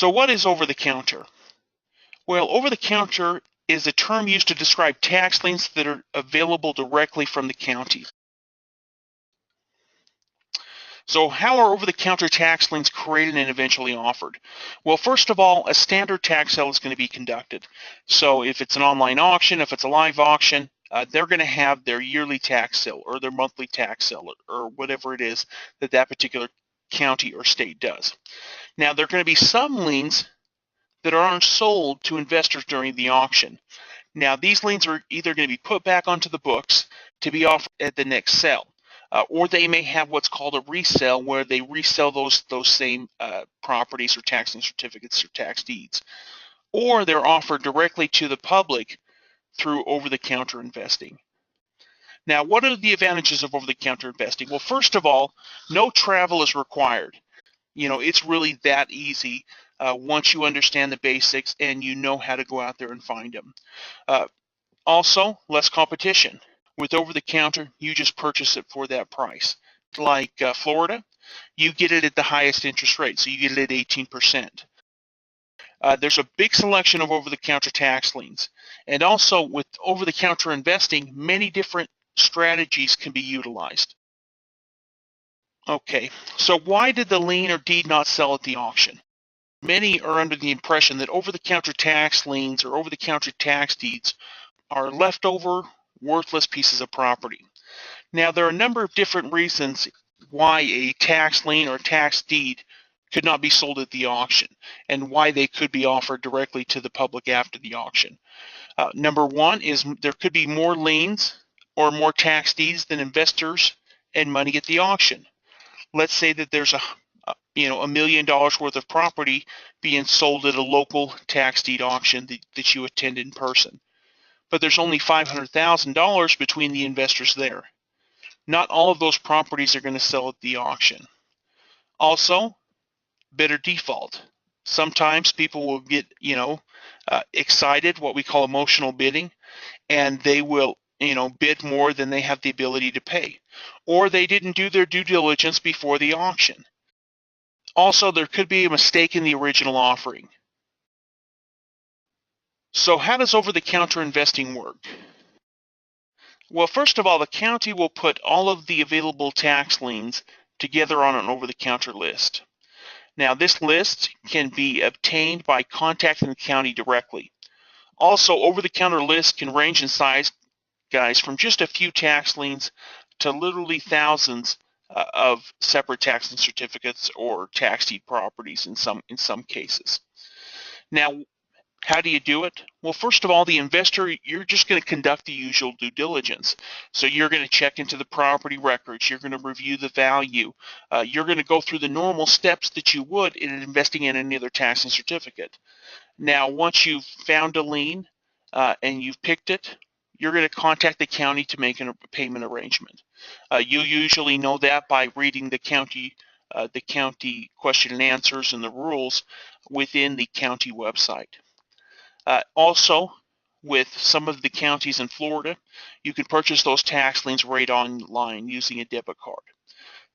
So what is over-the-counter? Well, over-the-counter is a term used to describe tax liens that are available directly from the county. So how are over-the-counter tax liens created and eventually offered? Well, first of all, a standard tax sale is going to be conducted. So if it's an online auction, if it's a live auction, they're going to have their yearly tax sale or their monthly tax sale or whatever it is that that particular county or state does. Now, there are going to be some liens that aren't sold to investors during the auction. Now, these liens are either going to be put back onto the books to be offered at the next sale, or they may have what's called a resale, where they resell those same properties or tax lien certificates or tax deeds, or they're offered directly to the public through over-the-counter investing. Now, what are the advantages of over-the-counter investing? Well, first of all, no travel is required. It's really that easy once you understand the basics and you know how to go out there and find them. Also, less competition. With over-the-counter, you just purchase it for that price. Like Florida, you get it at the highest interest rate, so you get it at 18%. There's a big selection of over-the-counter tax liens. And also, with over-the-counter investing, many different strategies can be utilized. Okay, so why did the lien or deed not sell at the auction? Many are under the impression that over-the-counter tax liens or over-the-counter tax deeds are leftover, worthless pieces of property. Now, there are a number of different reasons why a tax lien or tax deed could not be sold at the auction and why they could be offered directly to the public after the auction. Number one is there could be more liens or more tax deeds than investors and money at the auction. Let's say that there's $1 million worth of property being sold at a local tax deed auction that you attend in person, but there's only $500,000 between the investors there. Not all of those properties are going to sell at the auction. Also, bidder default. Sometimes people will get excited, what we call emotional bidding, and they will bid more than they have the ability to pay, or they didn't do their due diligence before the auction. Also, there could be a mistake in the original offering. So how does over-the-counter investing work? Well, first of all, the county will put all of the available tax liens together on an over-the-counter list. Now, this list can be obtained by contacting the county directly. Also, over-the-counter lists can range in size, guys, from just a few tax liens to literally thousands of separate tax lien certificates or tax deed properties in some cases. Now, how do you do it? Well, first of all, the investor, you're just going to conduct the usual due diligence. So you're going to check into the property records. You're going to review the value. You're going to go through the normal steps that you would in investing in any other tax lien certificate. Now, once you've found a lien and you've picked it, you're going to contact the county to make a payment arrangement. You usually know that by reading the county question and answers and the rules within the county website. Also, with some of the counties in Florida, you can purchase those tax liens right online using a debit card.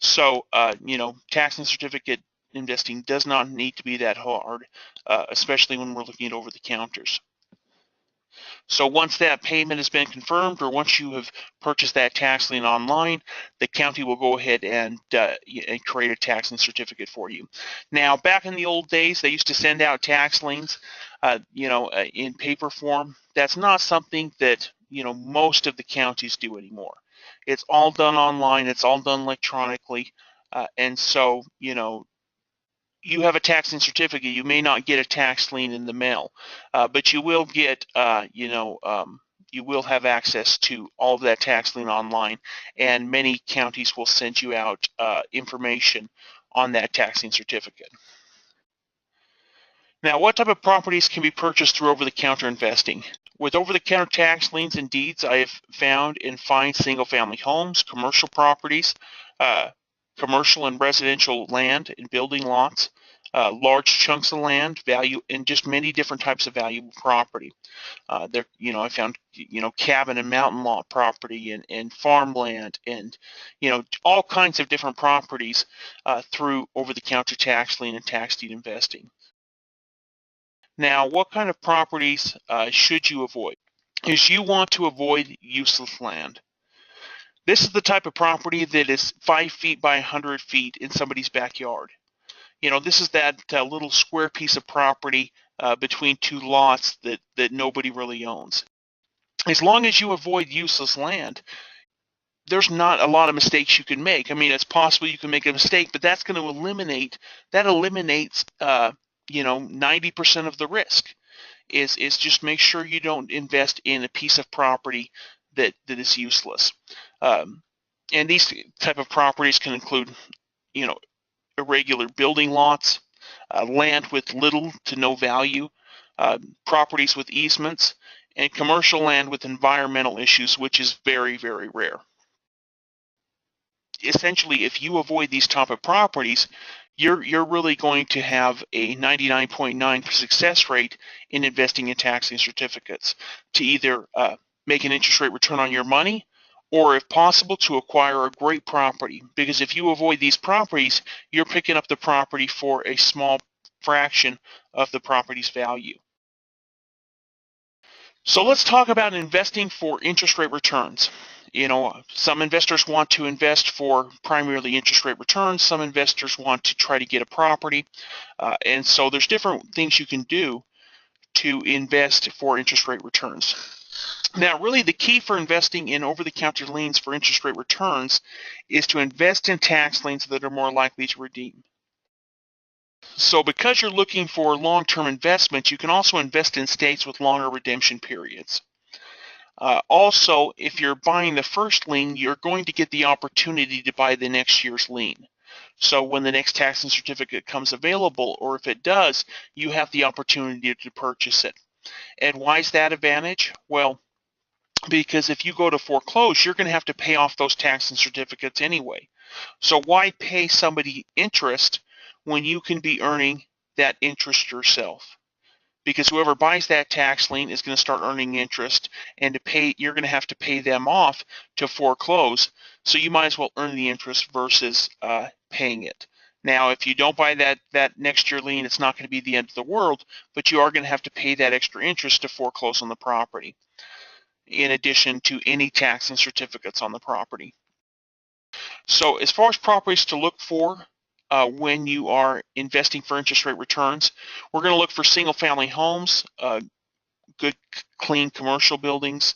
So, tax lien certificate investing does not need to be that hard, especially when we're looking at over-the-counters. So once that payment has been confirmed, or once you have purchased that tax lien online, the county will go ahead and create a tax lien certificate for you. Now, back in the old days, they used to send out tax liens, in paper form. That's not something that most of the counties do anymore. It's all done online. It's all done electronically, and so you have a tax lien certificate, you may not get a tax lien in the mail, but you will get, you will have access to all of that tax lien online, and many counties will send you out information on that tax lien certificate. Now, what type of properties can be purchased through over-the-counter investing? With over-the-counter tax liens and deeds, I have found and find single-family homes, commercial properties, commercial and residential land and building lots, large chunks of land, value, and just many different types of valuable property. There, I found, cabin and mountain lot property and farmland and, all kinds of different properties through over-the-counter tax lien and tax deed investing. Now, what kind of properties should you avoid? Is you want to avoid useless land. This is the type of property that is 5 feet by 100 feet in somebody's backyard. This is that little square piece of property between two lots that nobody really owns. As long as you avoid useless land, there's not a lot of mistakes you can make. I mean, it's possible you can make a mistake, but that's going to eliminates 90% of the risk. Is just make sure you don't invest in a piece of property that is useless. And these type of properties can include, irregular building lots, land with little to no value, properties with easements, and commercial land with environmental issues, which is very, very rare. Essentially, if you avoid these type of properties, you're really going to have a 99.9% success rate in investing in tax lien certificates to either make an interest rate return on your money, or if possible, to acquire a great property. Because if you avoid these properties, you're picking up the property for a small fraction of the property's value. So let's talk about investing for interest rate returns. Some investors want to invest for primarily interest rate returns. Some investors want to try to get a property. And so there's different things you can do to invest for interest rate returns. Now, really the key for investing in over-the-counter liens for interest rate returns is to invest in tax liens that are more likely to redeem. So because you're looking for long-term investments, you can also invest in states with longer redemption periods. Also, if you're buying the first lien, you're going to get the opportunity to buy the next year's lien. So when the next tax lien certificate comes available, or if it does, you have the opportunity to purchase it. And why is that advantage? Well, because if you go to foreclose, you're going to have to pay off those tax lien certificates anyway. So why pay somebody interest when you can be earning that interest yourself? Because whoever buys that tax lien is going to start earning interest, and you're going to have to pay them off to foreclose. So you might as well earn the interest versus paying it. Now, if you don't buy that next year lien, it's not going to be the end of the world, but you are going to have to pay that extra interest to foreclose on the property, in addition to any tax and certificates on the property. So as far as properties to look for when you are investing for interest rate returns, we're going to look for single-family homes, good, clean commercial buildings.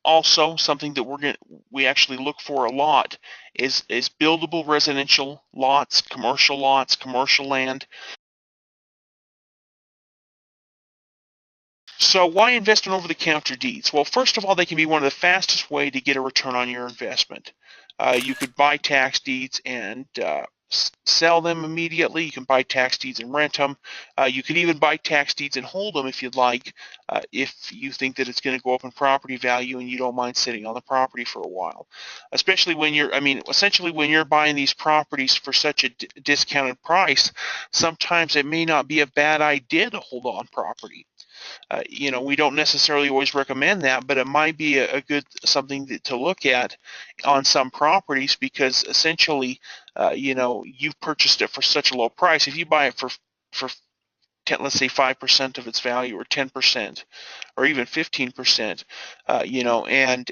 Also, something that we actually look for a lot is buildable residential lots, commercial land. So why invest in over-the-counter deeds? Well, first of all, they can be one of the fastest way to get a return on your investment. You could buy tax deeds and sell them immediately. You can buy tax deeds and rent them. You can even buy tax deeds and hold them if you'd like, if you think that it's going to go up in property value and you don't mind sitting on the property for a while. Especially when essentially when you're buying these properties for such a discounted price, sometimes it may not be a bad idea to hold on property. We don't necessarily always recommend that, but it might be a good something to look at on some properties, because essentially, you've purchased it for such a low price. If you buy it for 10, let's say 5% of its value, or 10%, or even 15%, and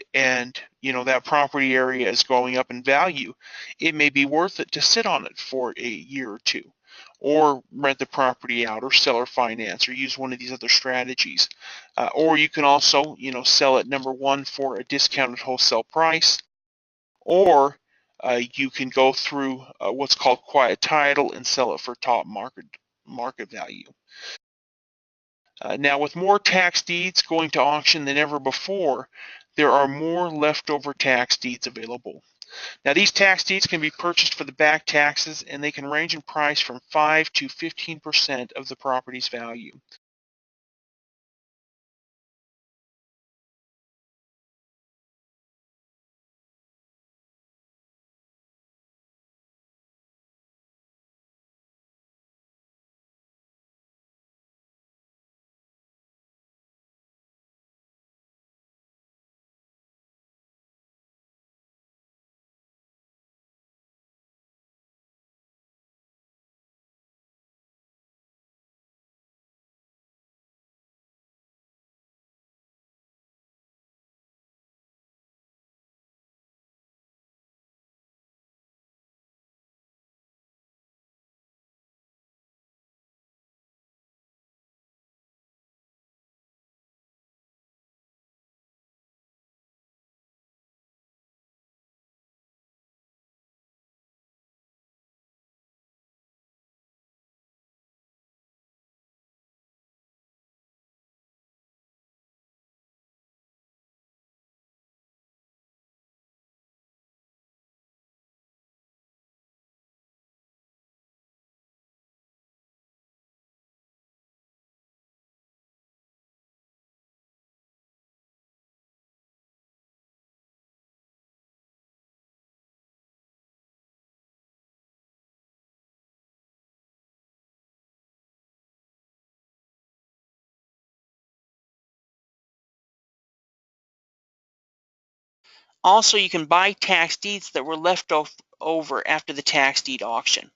that property area is going up in value, it may be worth it to sit on it for a year or two, or rent the property out, or sell or finance, or use one of these other strategies. Or you can also, sell it, number one, for a discounted wholesale price, or you can go through what's called quiet title and sell it for top market value. Now, with more tax deeds going to auction than ever before, there are more leftover tax deeds available. Now, these tax deeds can be purchased for the back taxes, and they can range in price from 5 to 15% of the property's value. Also, you can buy tax deeds that were left over after the tax deed auction.